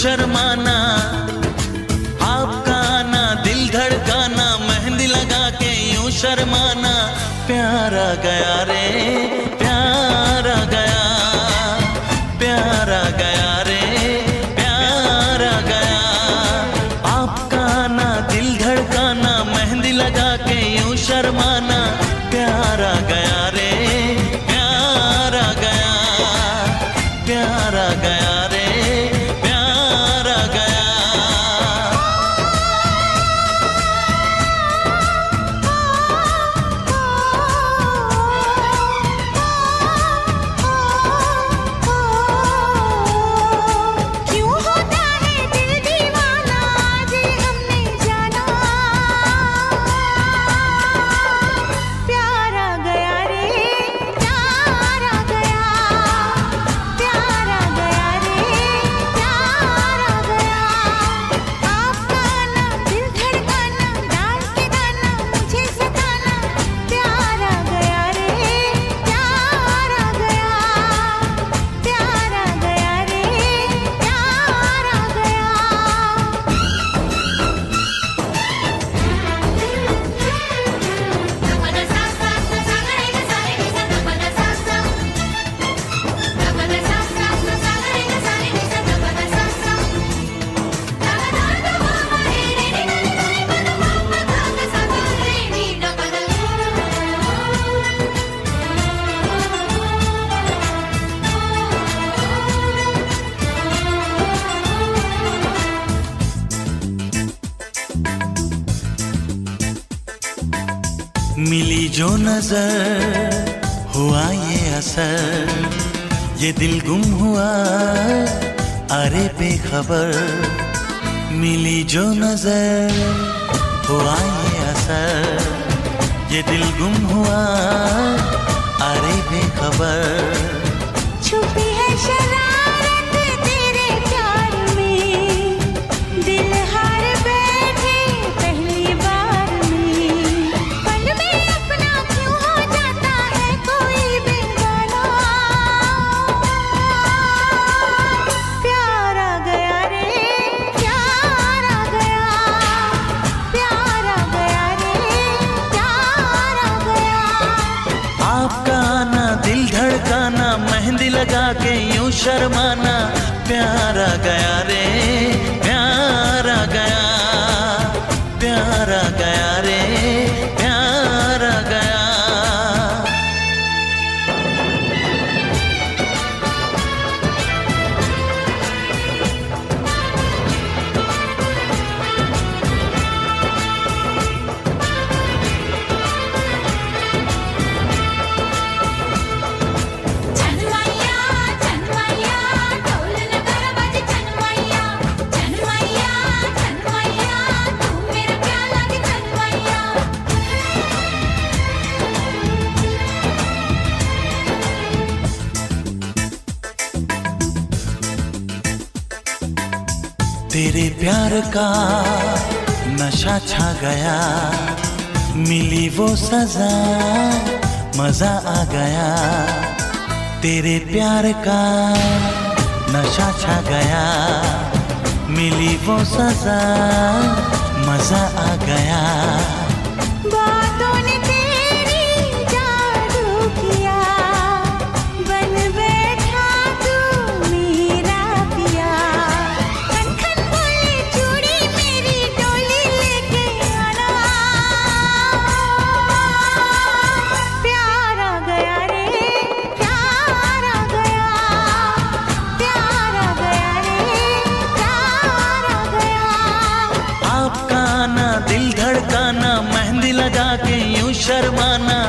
शर्माना, आपका आना दिल धड़काना, मेहंदी लगा के यूं शर्माना। प्यार आ गया रे, प्यार आ गया, प्यार आ गया रे, प्यार आ गया। आपका आना दिल धड़काना, मेहंदी लगा के यूं शर्माना। प्यार आ गया रे, प्यार आ गया, प्यार आ गया रे, प्यार आ गया। क्यों होता है दिल दीवाना, आज हमने जाना। प्यार आ गया रे, प्यार आ गया, प्यार आ गया रे, प्यार आ गया। आपका आना दिल धड़काना, डाल के दाना मुझे सताना। प्यार आ गया रे, प्यार आ गया, प्यार आ गया रे, प्यार आ गया। मिली जो नजर हुआ ये असर, ये दिल गुम हुआ अरे बेखबर। मिली जो नजर हुआ ये असर, ये दिल गुम हुआ अरे बेखबर। छुपी है शरारत तेरे प्यार में, दिल हार बैठे पहली बार में। पल में अपना क्यों हो जाता है कोई बेगाना। प्यार आ गया रे, प्यार आ गया, प्यार आ गया रे, प्यार आ गया। आपका आना दिल धड़काना, मेहंदी लगा के यूं शर्माना। प्यार आ गया रे, प्यार आ गया, प्यार आ गया रे, प्यार आ गया। चनमैया चनमैया ढोल नगारा बजे। चनमैया चनमैया चनमैया तू मेरा क्या लगे। चनमैया तेरे प्यार का नशा छा गया, मिली वो सजा मजा आ गया। तेरे प्यार का नशा छा गया, मिली वो सजा मजा आ गया। बातों ने तेरी जादू किया, बन बैठा तू मेरा पिया। खन खन बोले चूड़ी मेरी डोली लेके आना। प्यार आ गया रे, प्यार आ गया, प्यार आ गया रे, प्यार आ गया। आपका आना दिल धड़काना, मेहंदी लगा के यूं शर्माना।